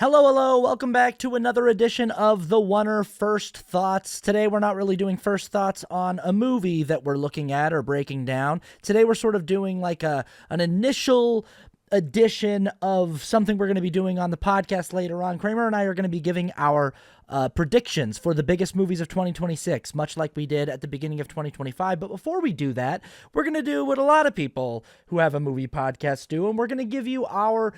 Hello, hello. Welcome back to another edition of the Oner First Thoughts. Today, we're not really doing first thoughts on a movie that we're looking at or breaking down. Today, we're sort of doing like an initial edition of something we're going to be doing on the podcast later on. Kramer and I are going to be giving our predictions for the biggest movies of 2026, much like we did at the beginning of 2025. But before we do that, we're going to do what a lot of people who have a movie podcast do, and we're going to give you our,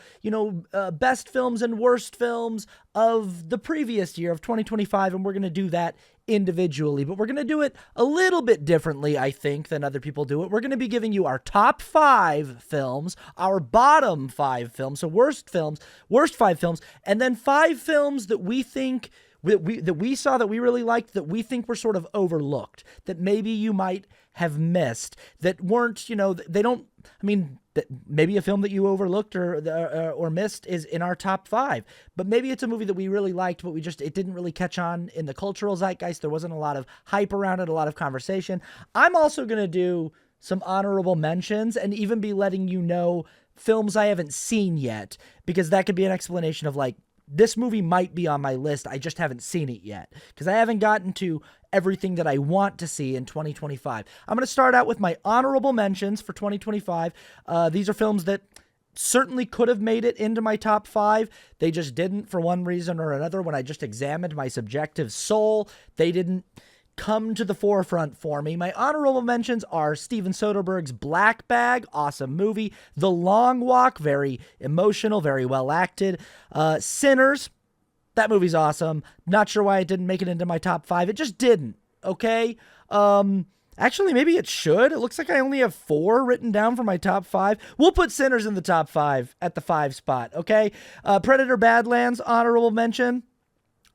best films and worst films of the previous year of 2025, and we're going to do that individually, but we're going to do it a little bit differently, I think, than other people do it. We're going to be giving you our top 5 films, our bottom 5 films, so worst 5 films, and then 5 films that we think that we saw that we really liked, that we think were sort of overlooked, that maybe you might have missed, that weren't, that maybe a film that you overlooked or missed is in our top 5, but maybe it's a movie that we really liked, but it didn't really catch on in the cultural zeitgeist. There wasn't a lot of hype around it, a lot of conversation. I'm also going to do some honorable mentions and even be letting you know films I haven't seen yet, because that could be an explanation of like, this movie might be on my list, I just haven't seen it yet, because I haven't gotten to everything that I want to see in 2025. I'm going to start out with my honorable mentions for 2025. These are films that certainly could have made it into my top 5. They just didn't for one reason or another. When I just examined my subjective soul, they didn't come to the forefront for me. My honorable mentions are Steven Soderbergh's Black Bag, awesome movie. The Long Walk, very emotional, very well acted. Sinners, that movie's awesome. Not sure why it didn't make it into my top 5. It just didn't, okay? Actually, maybe it should. It looks like I only have 4 written down for my top 5. We'll put Sinners in the top 5 at the 5 spot, okay? Predator Badlands, honorable mention.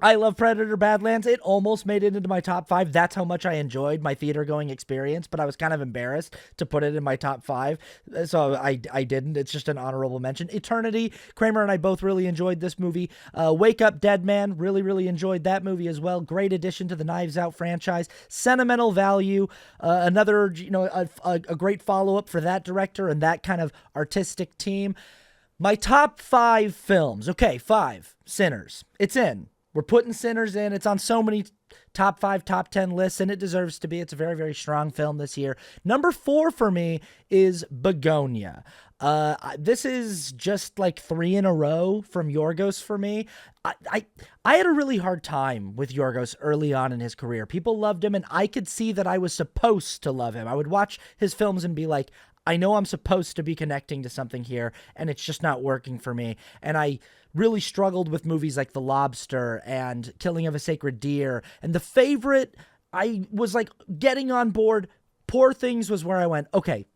I love Predator Badlands. It almost made it into my top 5. That's how much I enjoyed my theater-going experience, but I was kind of embarrassed to put it in my top 5, so I didn't. It's just an honorable mention. Eternity, Kramer and I both really enjoyed this movie. Wake Up Dead Man, really, really enjoyed that movie as well. Great addition to the Knives Out franchise. Sentimental Value, another, a great follow-up for that director and that kind of artistic team. My top 5 films. Okay, 5. Sinners. It's in. We're putting Sinners in. It's on so many top 5, top 10 lists, and it deserves to be. It's a very, very strong film this year. Number 4 for me is Begonia. This is just like 3 in a row from Yorgos for me. I had a really hard time with Yorgos early on in his career. People loved him, and I could see that I was supposed to love him. I would watch his films and be like, I know I'm supposed to be connecting to something here, and it's just not working for me. And I really struggled with movies like The Lobster and Killing of a Sacred Deer. And The Favorite, I was like getting on board. Poor Things was where I went, okay,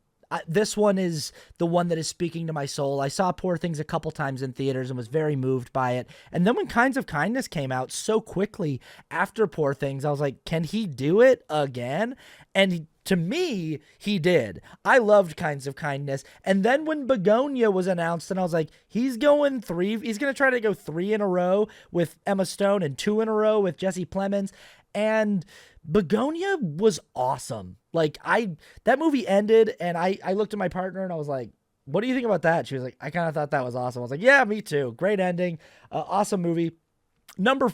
this one is the one that is speaking to my soul. I saw Poor Things a couple times in theaters and was very moved by it. And then when Kinds of Kindness came out so quickly after Poor Things, I was like, can he do it again? And to me, he did. I loved Kinds of Kindness. And then when Begonia was announced, and I was like, he's going to try to go 3 in a row with Emma Stone and 2 in a row with Jesse Plemons. And Begonia was awesome. Like, that movie ended, and I looked at my partner and I was like, what do you think about that? She was like, I kind of thought that was awesome. I was like, yeah, me too. Great ending. Awesome movie. Number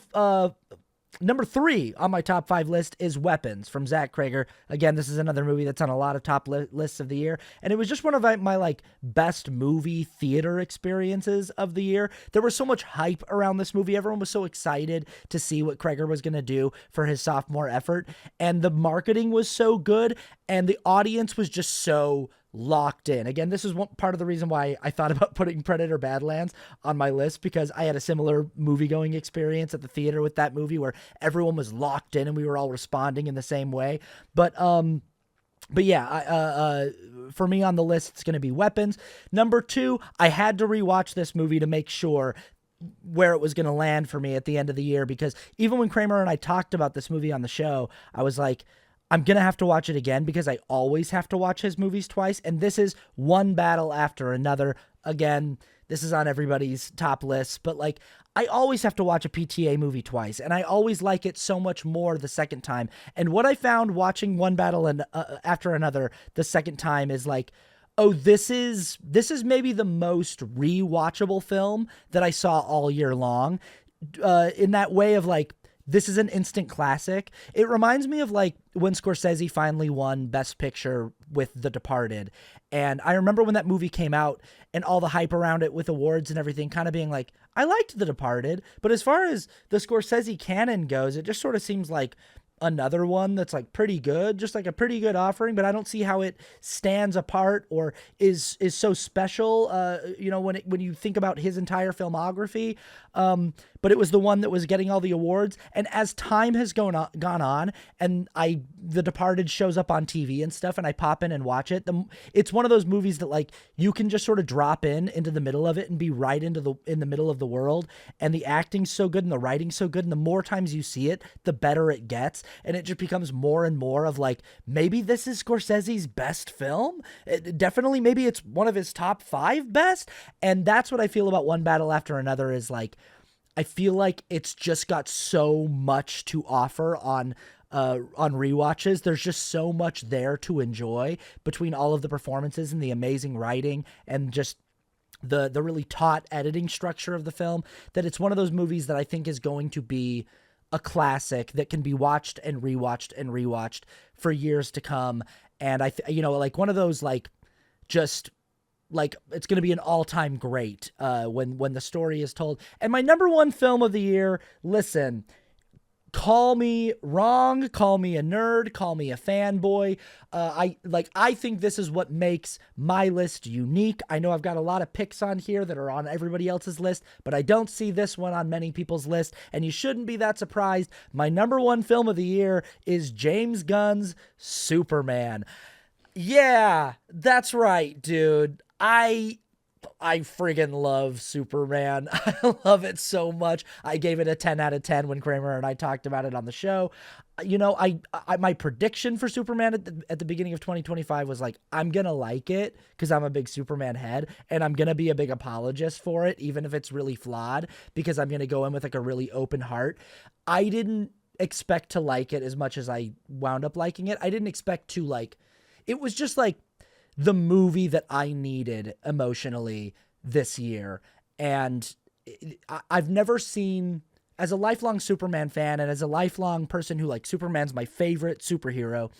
3 on my top 5 list is Weapons from Zach Cregger. Again, this is another movie that's on a lot of top lists of the year, and it was just one of my like best movie theater experiences of the year. There was so much hype around this movie. Everyone was so excited to see what Cregger was going to do for his sophomore effort, and the marketing was so good, and the audience was just so locked in. Again, this is one part of the reason why I thought about putting Predator Badlands on my list, because I had a similar movie-going experience at the theater with that movie where everyone was locked in and we were all responding in the same way. But yeah, for me on the list, it's going to be Weapons. Number 2, I had to rewatch this movie to make sure where it was going to land for me at the end of the year, because even when Kramer and I talked about this movie on the show, I was like, I'm going to have to watch it again, because I always have to watch his movies twice. And this is one battle after another. Again, this is on everybody's top list, but like, I always have to watch a PTA movie twice, and I always like it so much more the second time. And what I found watching one battle and after another the second time is like, Oh, this is maybe the most rewatchable film that I saw all year long. In that way of like, this is an instant classic. It reminds me of like when Scorsese finally won Best Picture with The Departed. And I remember when that movie came out and all the hype around it with awards and everything kind of being like, I liked The Departed, but as far as the Scorsese canon goes, it just sort of seems like another one that's like pretty good, just like a pretty good offering, but I don't see how it stands apart or is so special, when you think about his entire filmography. But it was the one that was getting all the awards. And as time has gone on, and The Departed shows up on TV and stuff, and I pop in and watch it, it's one of those movies that like you can just sort of drop into the middle of it and be right in the middle of the world. And the acting's so good and the writing's so good, and the more times you see it, the better it gets. And it just becomes more and more of like, maybe this is Scorsese's best film. Definitely, maybe it's one of his top 5 best. And that's what I feel about One Battle After Another is like, I feel like it's just got so much to offer on rewatches. There's just so much there to enjoy between all of the performances and the amazing writing and just the really taut editing structure of the film, that it's one of those movies that I think is going to be a classic that can be watched and rewatched and rewatched for years to come. And like one of those, like, just like it's going to be an all-time great when the story is told. And my number one film of the year, listen, call me wrong, call me a nerd, call me a fanboy. I think this is what makes my list unique. I know I've got a lot of picks on here that are on everybody else's list, but I don't see this one on many people's list, and you shouldn't be that surprised. My number one film of the year is James Gunn's Superman. Yeah, that's right, dude. I friggin' love Superman. I love it so much. I gave it a 10 out of 10 when Kramer and I talked about it on the show. My prediction for Superman at the beginning of 2025 was like, I'm going to like it because I'm a big Superman head, and I'm going to be a big apologist for it, even if it's really flawed, because I'm going to go in with like a really open heart. I didn't expect to like it as much as I wound up liking it. I didn't expect to like, it was just like the movie that I needed emotionally this year. And I've never seen, as a lifelong Superman fan and as a lifelong person who like Superman's my favorite superhero,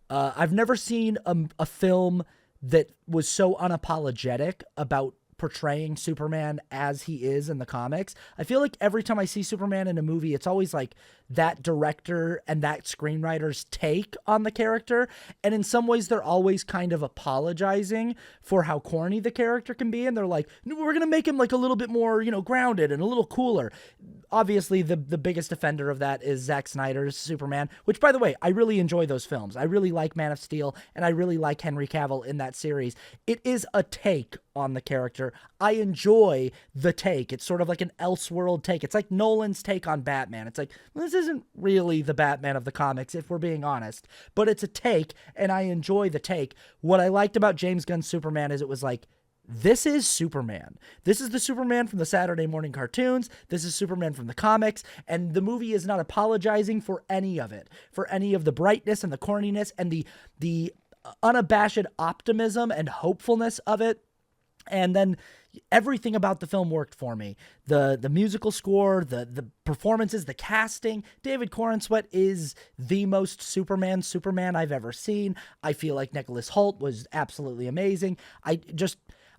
I've never seen a film that was so unapologetic about portraying Superman as he is in the comics. I feel like every time I see Superman in a movie, it's always like that director and that screenwriter's take on the character. And in some ways, they're always kind of apologizing for how corny the character can be. And they're like, we're going to make him like a little bit more, grounded and a little cooler. Obviously, the biggest offender of that is Zack Snyder's Superman, which, by the way, I really enjoy those films. I really like Man of Steel, and I really like Henry Cavill in that series. It is a take on the character. I enjoy the take. It's sort of like an Elseworld take. It's like Nolan's take on Batman. It's like, well, this isn't really the Batman of the comics, if we're being honest, but it's a take, and I enjoy the take. What I liked about James Gunn's Superman is it was like, this is Superman. This is the Superman from the Saturday morning cartoons. This is Superman from the comics. And the movie is not apologizing for any of it, for any of the brightness and the corniness and the unabashed optimism and hopefulness of it. And then everything about the film worked for me. The musical score, the performances, the casting. David Corenswet is the most Superman I've ever seen. I feel like Nicholas Hoult was absolutely amazing.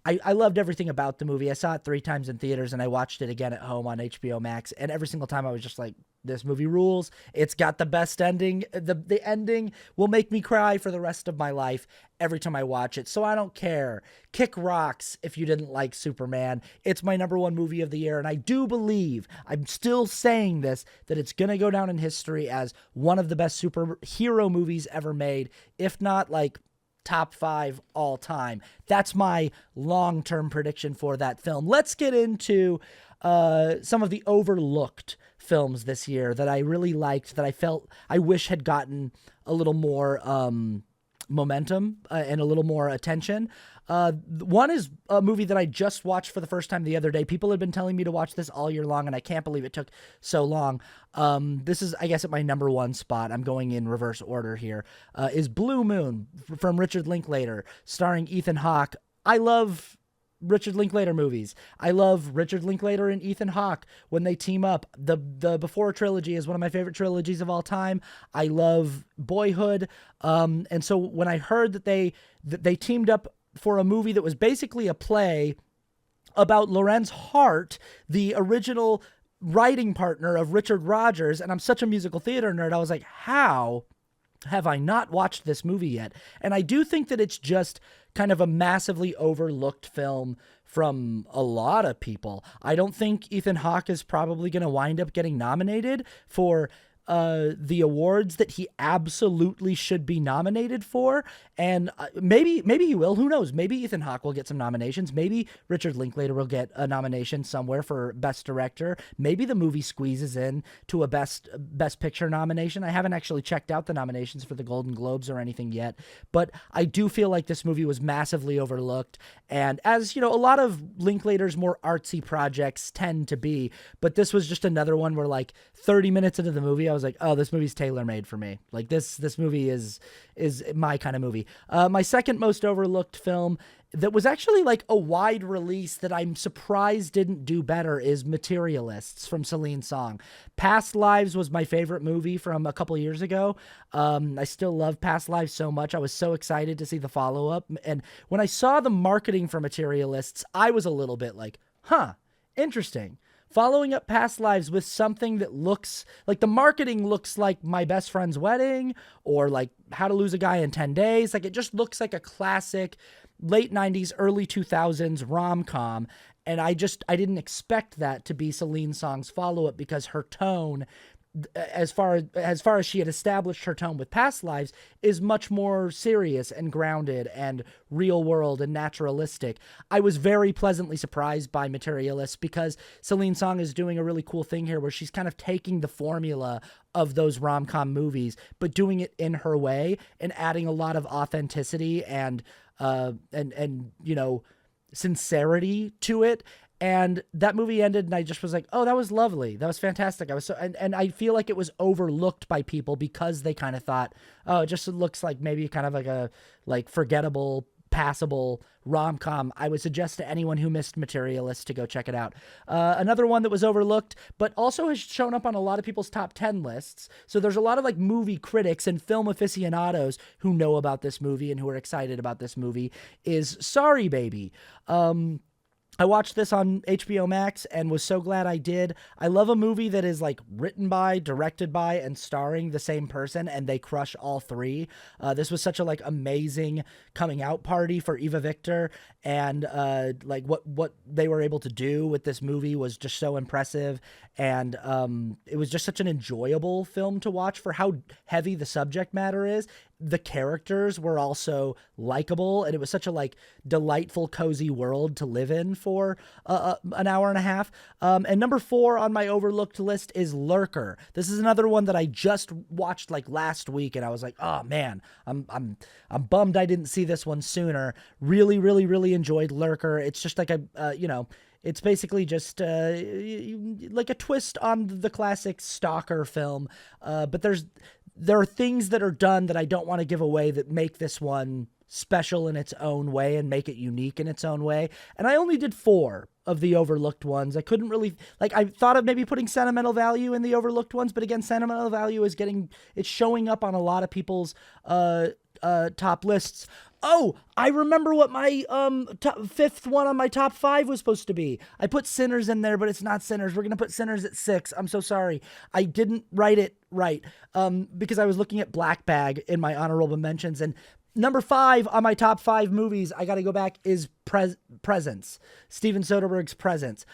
I loved everything about the movie. I saw it 3 times in theaters, and I watched it again at home on HBO Max. And every single time I was just like, this movie rules. It's got the best ending. The ending will make me cry for the rest of my life every time I watch it. So I don't care. Kick rocks if you didn't like Superman. It's my number one movie of the year. And I do believe, I'm still saying this, that it's going to go down in history as one of the best superhero movies ever made, if not like top 5 all time. That's my long-term prediction for that film. Let's get into some of the overlooked films this year that I really liked, that I felt I wish had gotten a little more momentum and a little more attention. One is a movie that I just watched for the first time the other day. People had been telling me to watch this all year long, and I can't believe it took so long. This is, I guess, at my number one spot. I'm going in reverse order here. Is Blue Moon from Richard Linklater, starring Ethan Hawke. I love Richard Linklater movies. I love Richard Linklater and Ethan Hawke when they team up. The Before trilogy is one of my favorite trilogies of all time. I love Boyhood. And so when I heard that they teamed up for a movie that was basically a play about Lorenz Hart, the original writing partner of Richard Rodgers, and I'm such a musical theater nerd, I was like, how have I not watched this movie yet? And I do think that it's just kind of a massively overlooked film from a lot of people. I don't think Ethan Hawke is probably going to wind up getting nominated for the awards that he absolutely should be nominated for. And maybe he will. Who knows? Maybe Ethan Hawke will get some nominations. Maybe Richard Linklater will get a nomination somewhere for Best Director. Maybe the movie squeezes in to a Best Picture nomination. I haven't actually checked out the nominations for the Golden Globes or anything yet, but I do feel like this movie was massively overlooked. And as you know, a lot of Linklater's more artsy projects tend to be, but this was just another one where like 30 minutes into the movie, I was like, oh, this movie's tailor-made for me. Like this movie is my kind of movie. My second most overlooked film that was actually like a wide release that I'm surprised didn't do better is Materialists from Celine Song. Past Lives was my favorite movie from a couple years ago. I still love Past Lives so much. I was so excited to see the follow-up. And when I saw the marketing for Materialists, I was a little bit like, huh, interesting. Following up Past Lives with something that looks like the marketing looks like My Best Friend's Wedding or like How to Lose a Guy in 10 Days. Like it just looks like a classic late 90s, early 2000s rom-com. And I didn't expect that to be Celine Song's follow-up because her tone, as far as she had established her tone with Past Lives, is much more serious and grounded and real world and naturalistic. I was very pleasantly surprised by Materialists because Celine Song is doing a really cool thing here where she's kind of taking the formula of those rom-com movies, but doing it in her way and adding a lot of authenticity and you know, sincerity to it. And that movie ended, and I just was like, oh, that was lovely. That was fantastic. I was so, and I feel like it was overlooked by people because they kind of thought, oh, it just looks like maybe kind of like a forgettable, passable rom-com. I would suggest to anyone who missed Materialist to go check it out. Another one that was overlooked, but also has shown up on a lot of people's top 10 lists. So there's a lot of like movie critics and film aficionados who know about this movie and who are excited about this movie, is Sorry Baby. I watched this on HBO Max and was so glad I did. I love a movie that is like written by, directed by, and starring the same person, and they crush all three. This was such a like amazing coming out party for Eva Victor, and like what they were able to do with this movie was just so impressive. And it was just such an enjoyable film to watch for how heavy the subject matter is. The characters were also likable, and it was such a like delightful, cozy world to live in for an hour and a half. And number 4 on my overlooked list is Lurker. This is another one that I just watched like last week, and I was like, oh man, I'm bummed I didn't see this one sooner. Really, really, really enjoyed Lurker. It's just like a you know. It's basically just like a twist on the classic stalker film, but there are things that are done that I don't want to give away that make this one special in its own way and make it unique in its own way. And I only did 4 of the overlooked ones. I couldn't really, like, I thought of maybe putting sentimental value in the overlooked ones, but again, sentimental value is it's showing up on a lot of people's top lists. Oh, I remember what my fifth one on my top 5 was supposed to be. I put Sinners in there, but it's not Sinners. We're going to put Sinners at 6. I'm so sorry. I didn't write it right because I was looking at Black Bag in my honorable mentions. And number 5 on my top 5 movies, I got to go back, is Presence. Steven Soderbergh's Presence.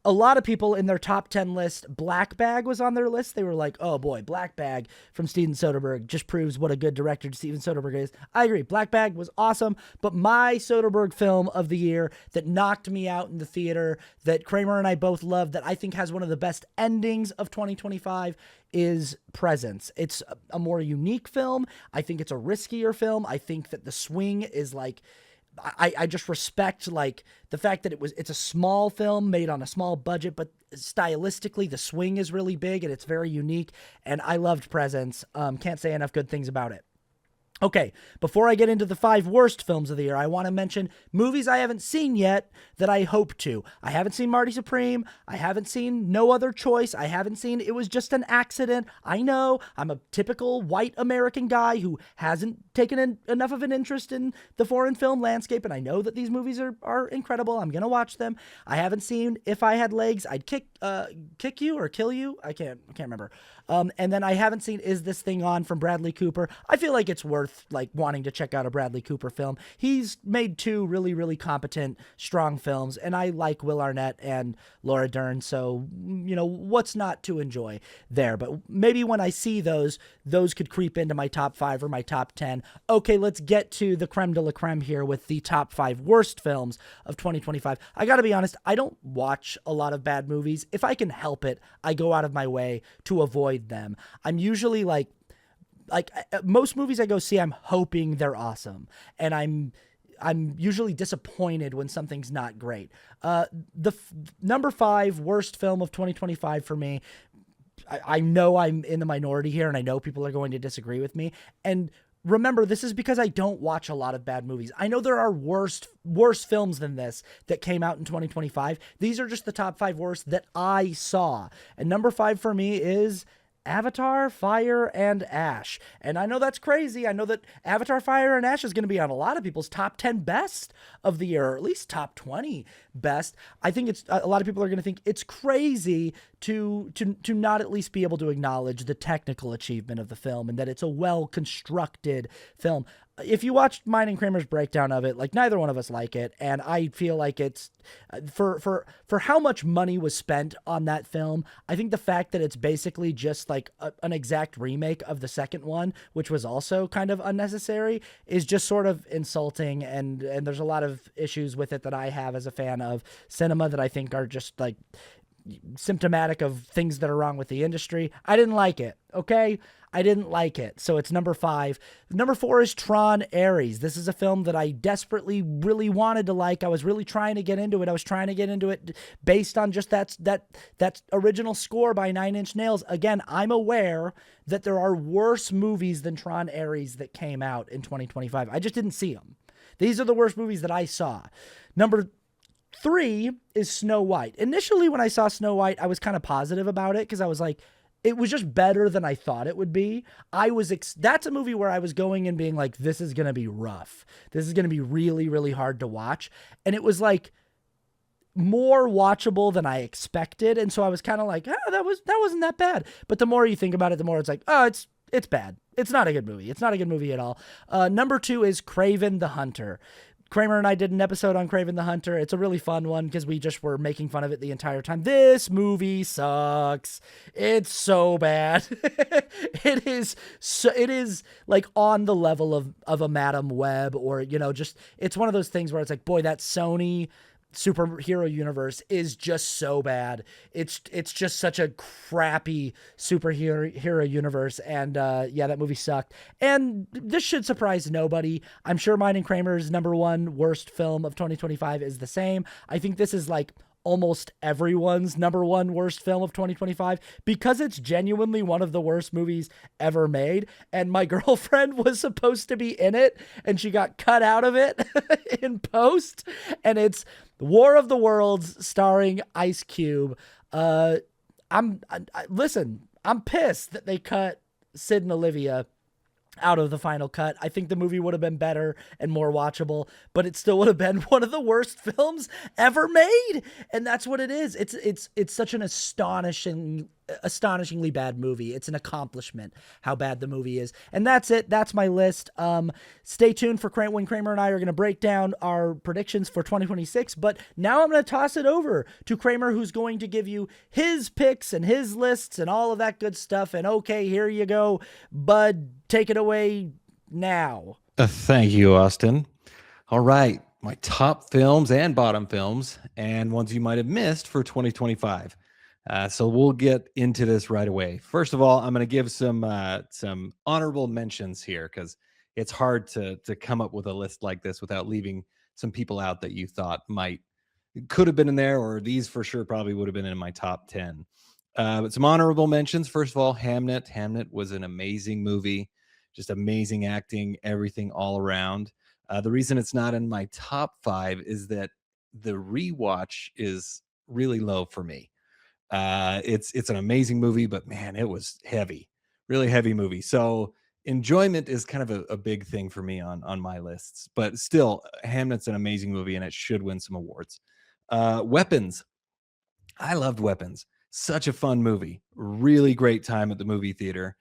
a lot of people in their top 10 list, Black Bag was on their list. They were like, oh boy, Black Bag from Steven Soderbergh just proves what a good director Steven Soderbergh is. I agree. Black Bag was awesome, but my Soderbergh film of the year that knocked me out in the theater, that Kramer and I both loved, that I think has one of the best endings of 2025 is Presence. It's a more unique film. I think it's a riskier film. I think that the swing is like, I just respect like the fact that it's a small film made on a small budget, but stylistically the swing is really big and it's very unique. And I loved Presence. Can't say enough good things about it. Okay, before I get into the 5 worst films of the year, I want to mention movies I haven't seen yet that I hope to. I haven't seen Marty Supreme. I haven't seen No Other Choice. I haven't seen It Was Just an Accident. I know I'm a typical white American guy who hasn't taken enough of an interest in the foreign film landscape, and I know that these movies are incredible. I'm going to watch them. I haven't seen If I Had Legs, I'd Kick You or Kill You. I can't remember. And then I haven't seen Is This Thing On from Bradley Cooper. I feel like it's worth like wanting to check out a Bradley Cooper film. He's made 2 really, really competent, strong films, and I like Will Arnett and Laura Dern, so, you know, what's not to enjoy there? But maybe when I see those could creep into my top 5 or my top 10. Okay, let's get to the creme de la creme here with the top 5 worst films of 2025. I gotta be honest, I don't watch a lot of bad movies. If I can help it, I go out of my way to avoid them. I'm usually like most movies I go see, I'm hoping they're awesome, and I'm usually disappointed when something's not great. Number 5 worst film of 2025 for me. I know I'm in the minority here, and I know people are going to disagree with me. And remember, this is because I don't watch a lot of bad movies. I know there are worse films than this that came out in 2025. These are just the top 5 worst that I saw. And number 5 for me is Avatar, Fire, and Ash. And I know that's crazy. I know that Avatar, Fire, and Ash is going to be on a lot of people's top 10 best of the year, or at least top 20 best. I think it's a lot of people are going to think it's crazy to not at least be able to acknowledge the technical achievement of the film and that it's a well-constructed film. If you watched mine and Kramer's breakdown of it, like neither one of us like it, and I feel like it's for how much money was spent on that film. I think the fact that it's basically just like an exact remake of the second one, which was also kind of unnecessary, is just sort of insulting, and there's a lot of issues with it that I have as a fan of cinema that I think are just like symptomatic of things that are wrong with the industry. I didn't like it. Okay. I didn't like it. So it's number 5. Number 4 is Tron Ares. This is a film that I desperately really wanted to like. I was really trying to get into it. I was trying to get into it based on just that original score by Nine Inch Nails. Again, I'm aware that there are worse movies than Tron Ares that came out in 2025. I just didn't see them. These are the worst movies that I saw. Number 3 is Snow White. Initially, when I saw Snow White, I was kind of positive about it because I was like, it was just better than I thought it would be. That's a movie where I was going and being like, this is going to be rough. This is going to be really, really hard to watch. And it was like more watchable than I expected. And so I was kind of like, that wasn't that bad. But the more you think about it, the more it's like, oh, it's bad. It's not a good movie. It's not a good movie at all. Number 2 is Kraven the Hunter. Kramer and I did an episode on Kraven the Hunter. It's a really fun one because we just were making fun of it the entire time. This movie sucks. It's so bad. It is like on the level of a Madam Web, or, you know, just, it's one of those things where it's like, boy, that Sony superhero universe is just so bad. It's just such a crappy superhero universe, and yeah, that movie sucked. And this should surprise nobody. I'm sure mine and Kramer's number 1 worst film of 2025 is the same. I think this is like almost everyone's number 1 worst film of 2025 because it's genuinely one of the worst movies ever made. And my girlfriend was supposed to be in it and she got cut out of it in post. And it's War of the Worlds starring Ice Cube. Listen, I'm pissed that they cut Sid and Olivia out of the final cut. I think the movie would have been better and more watchable, but it still would have been one of the worst films ever made. And that's what it is. It's such an astonishing astonishingly bad movie. It's an accomplishment how bad the movie is. And that's it. That's my list. Stay tuned for when Kramer and I are going to break down our predictions for 2026. But now I'm going to toss it over to Kramer, who's going to give you his picks and his lists and all of that good stuff. And okay, here you go, Bud. Take it away now. Thank you, Austin. All right, my top films and bottom films, and ones you might have missed for 2025. So we'll get into this right away. First of all, I'm going to give some honorable mentions here because it's hard to come up with a list like this without leaving some people out that you thought could have been in there, or these for sure probably would have been in my top 10. But some honorable mentions. First of all, Hamnet. Hamnet was an amazing movie, just amazing acting, everything all around. The reason it's not in my top 5 is that the rewatch is really low for me. It's an amazing movie, but man, it was heavy, really heavy movie. So enjoyment is kind of a big thing for me on my lists. But still, Hamnet's an amazing movie, and it should win some awards. Weapons. I loved Weapons. Such a fun movie. Really great time at the movie theater.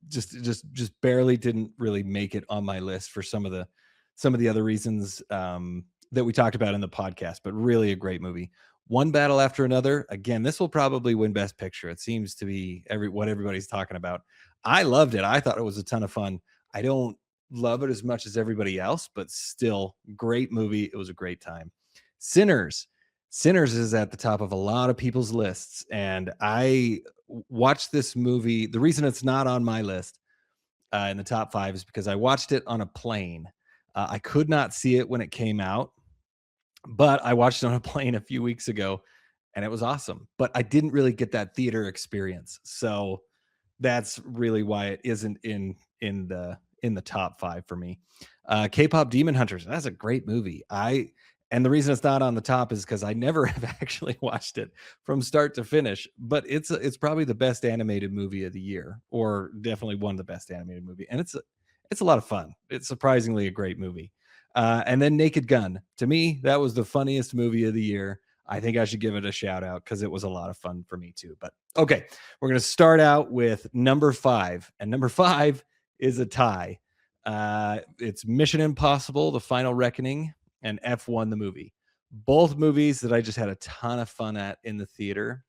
Just barely didn't really make it on my list for some of the other reasons that we talked about in the podcast, but really a great movie. One Battle After Another. Again, this will probably win Best Picture. It seems to be what everybody's talking about. I loved it. I thought it was a ton of fun. I don't love it as much as everybody else, but still great movie. It was a great time. Sinners. Sinners is at the top of a lot of people's lists, and I watched this movie. The reason it's not on my list in the top 5 is because I watched it on a plane. I could not see it when it came out, but I watched it on a plane a few weeks ago, and it was awesome. But I didn't really get that theater experience, so that's really why it isn't in the top 5 for me. K-pop Demon Hunters. That's a great movie. And the reason it's not on the top is because I never have actually watched it from start to finish. But it's probably the best animated movie of the year, or definitely one of the best animated movie. And it's a lot of fun. It's surprisingly a great movie. And then Naked Gun. To me, that was the funniest movie of the year. I think I should give it a shout out because it was a lot of fun for me too. But okay, we're going to start out with number 5. And number 5 is a tie. It's Mission Impossible: The Final Reckoning and F1 the movie. Both movies that I just had a ton of fun at in the theater.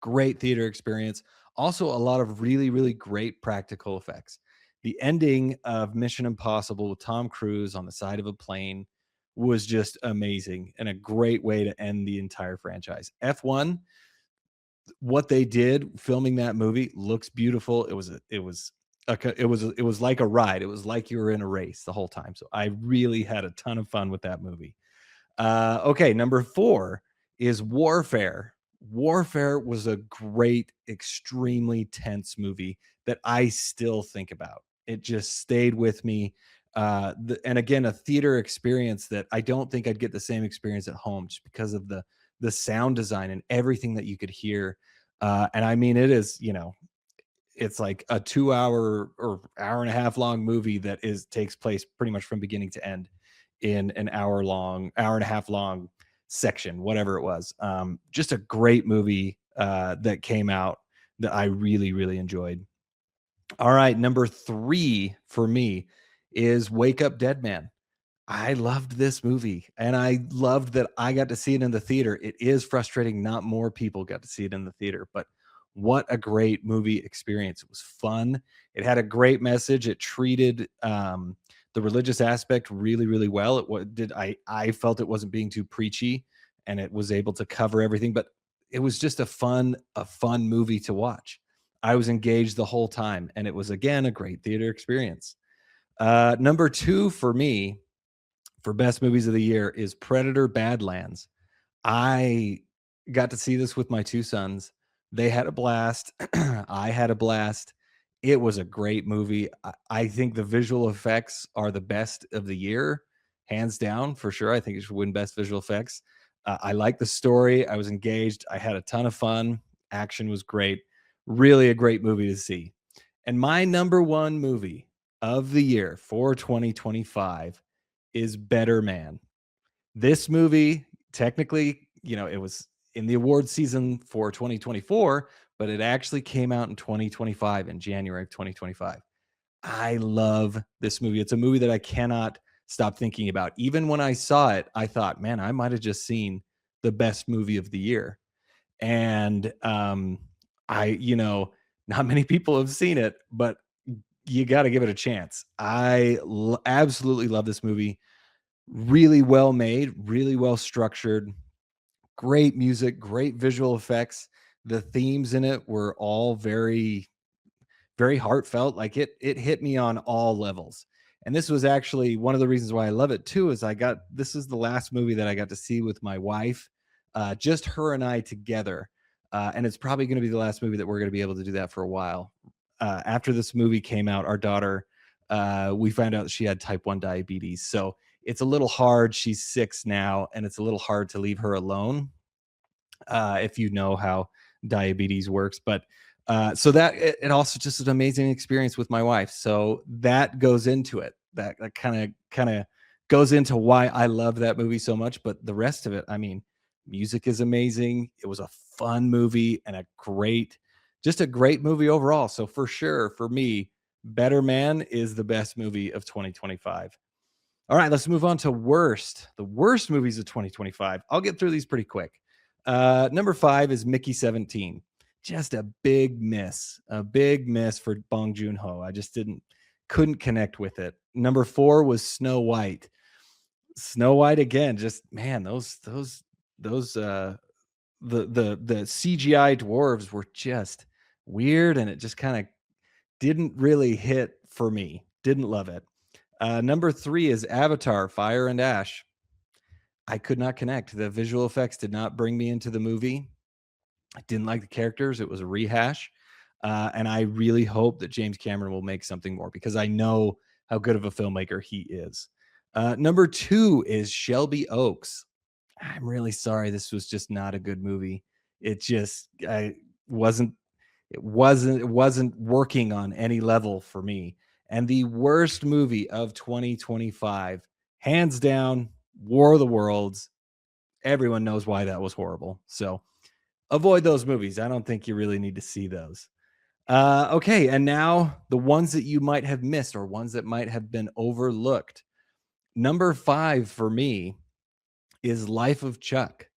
Great theater experience. Also, a lot of really, really great practical effects. The ending of Mission Impossible with Tom Cruise on the side of a plane was just amazing and a great way to end the entire franchise. F1, what they did filming that movie looks beautiful. It was like a ride. It was like you were in a race the whole time. So I really had a ton of fun with that movie. Okay, number 4 is Warfare. Warfare was a great, extremely tense movie that I still think about. It just stayed with me. And again, a theater experience that I don't think I'd get the same experience at home just because of the sound design and everything that you could hear. And I mean, it's like a 2 hour or hour and a half long movie that takes place pretty much from beginning to end in an hour and a half long section, whatever it was. Just a great movie that came out that I really, really enjoyed. All right, number 3 for me is Wake Up Dead Man. I loved this movie, and I loved that I got to see it in the theater. It is frustrating not more people got to see it in the theater, but what a great movie experience. It was fun. It had a great message. It treated the religious aspect really, really well. I felt it wasn't being too preachy, and it was able to cover everything, but it was just a fun movie to watch. I was engaged the whole time, and it was, again, a great theater experience. Number 2 for me, for best movies of the year, is Predator: Badlands. I got to see this with my 2 sons. They had a blast. I had a blast. It was a great movie. I think the visual effects are the best of the year, hands down, for sure. I think it should win best visual effects. I like the story. I was engaged. I had a ton of fun. Action was great. Really a great movie to see. And my number 1 movie of the year for 2025 is Better Man. This movie, technically, in the award season for 2024, but it actually came out in 2025, in January of 2025. I love this movie. It's a movie that I cannot stop thinking about. Even when I saw it, I thought, man, I might have just seen the best movie of the year. And not many people have seen it, but you got to give it a chance. Absolutely love this movie. Really well made, really well structured, great music, great visual effects. The themes in it were all very, very heartfelt. Like it hit me on all levels. And this was actually one of the reasons why I love it too, is this is the last movie that I got to see with my wife, just her and I together. And it's probably going to be the last movie that we're going to be able to do that for a while. After this movie came out, our daughter, we found out she had type 1 diabetes. So it's a little hard. She's 6 now, and it's a little hard to leave her alone, if you know how diabetes works. But so that it also just an amazing experience with my wife. So that goes into it. That kind of goes into why I love that movie so much. But the rest of it, I mean, music is amazing. It was a fun movie and just a great movie overall. So for sure, for me, Better Man is the best movie of 2025. All right, let's move on to the worst movies of 2025. I'll get through these pretty quick. Number 5 is Mickey 17. Just a big miss for Bong Joon-ho. I just couldn't connect with it. Number 4 was Snow White. Snow White again, just man, the CGI dwarves were just weird, and it just kind of didn't really hit for me. Didn't love it. Number 3 is Avatar: Fire and Ash. I could not connect. The visual effects did not bring me into the movie. I didn't like the characters. It was a rehash. And I really hope that James Cameron will make something more, because I know how good of a filmmaker he is. Number 2 is Shelby Oaks. I'm really sorry. This was just not a good movie. It wasn't working on any level for me. And the worst movie of 2025, hands down, War of the Worlds. Everyone knows why that was horrible. So avoid those movies. I don't think you really need to see those. Okay, and now the ones that you might have missed, or ones that might have been overlooked. Number 5 for me is Life of Chuck.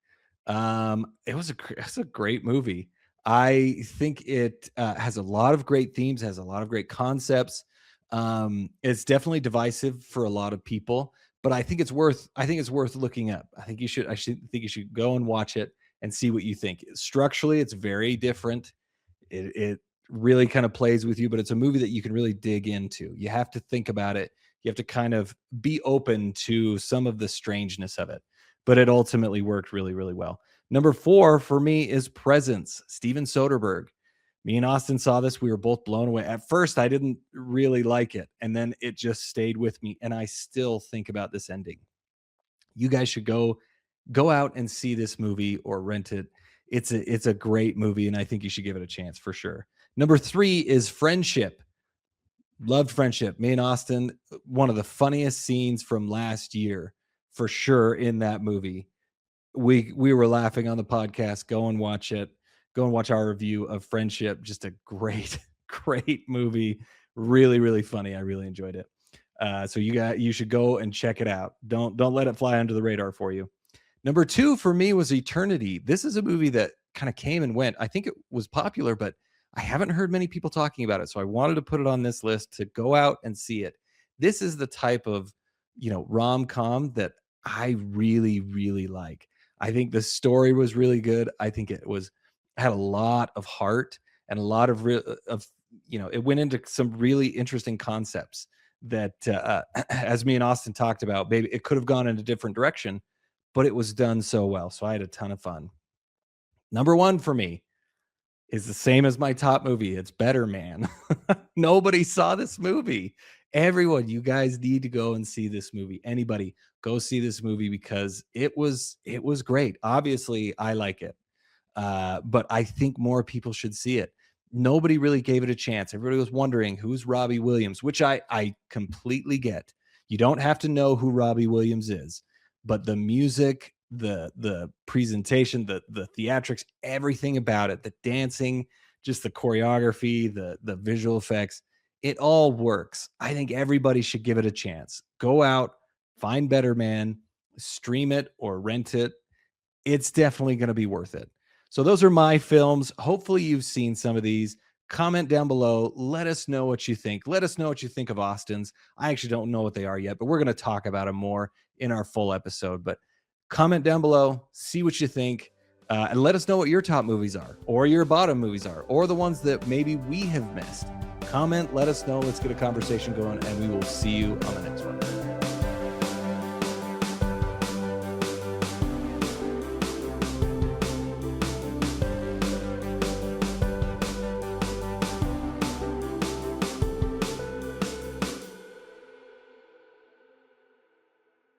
It's a great movie. I think it has a lot of great themes, has a lot of great concepts. It's definitely divisive for a lot of people, but I think it's worth looking up. I think you should go and watch it and see what you think. Structurally, it's very different. It really kind of plays with you, but it's a movie that you can really dig into. You have to think about it. You have to kind of be open to some of the strangeness of it, but it ultimately worked really, really well. Number 4 for me is Presence, Steven Soderbergh. Me and Austin saw this. We were both blown away. At first, I didn't really like it, and then it just stayed with me, and I still think about this ending. You guys should go out and see this movie or rent it. It's a great movie, and I think you should give it a chance for sure. Number 3 is Friendship. Loved Friendship. Me and Austin, one of the funniest scenes from last year for sure in that movie. We were laughing on the podcast. Go and watch it. Go and watch our review of Friendship. Just a great movie. Really, really funny. I really enjoyed it. So you should go and check it out. Don't let it fly under the radar for you. Number 2 for me was Eternity. This is a movie that kind of came and went. I think it was popular, but I haven't heard many people talking about it. So I wanted to put it on this list to go out and see it. This is the type of, rom-com that I really, really like. I think the story was really good. I think it had a lot of heart and a lot of it went into some really interesting concepts that, as me and Austin talked about, maybe it could have gone in a different direction, but it was done so well. So I had a ton of fun. Number 1 for me is the same as my top movie. It's Better Man. Nobody saw this movie. Everyone, you guys need to go and see this movie. Anybody, go see this movie, because it was great. Obviously, I like it. But I think more people should see it. Nobody really gave it a chance. Everybody was wondering, who's Robbie Williams, which I completely get. You don't have to know who Robbie Williams is, but the music the presentation, the theatrics, everything about it, the dancing, just the choreography, the visual effects, it all works. I think everybody should give it a chance. Go out, find Better Man, stream it or rent it. It's definitely going to be worth it. So those are my films. Hopefully you've seen some of these. Comment down below. Let us know what you think. Let us know what you think of Austin's. I actually don't know what they are yet, but we're going to talk about them more in our full episode. But comment down below, see what you think, and let us know what your top movies are, or your bottom movies are, or the ones that maybe we have missed. Comment, let us know. Let's get a conversation going, and we will see you on the next one.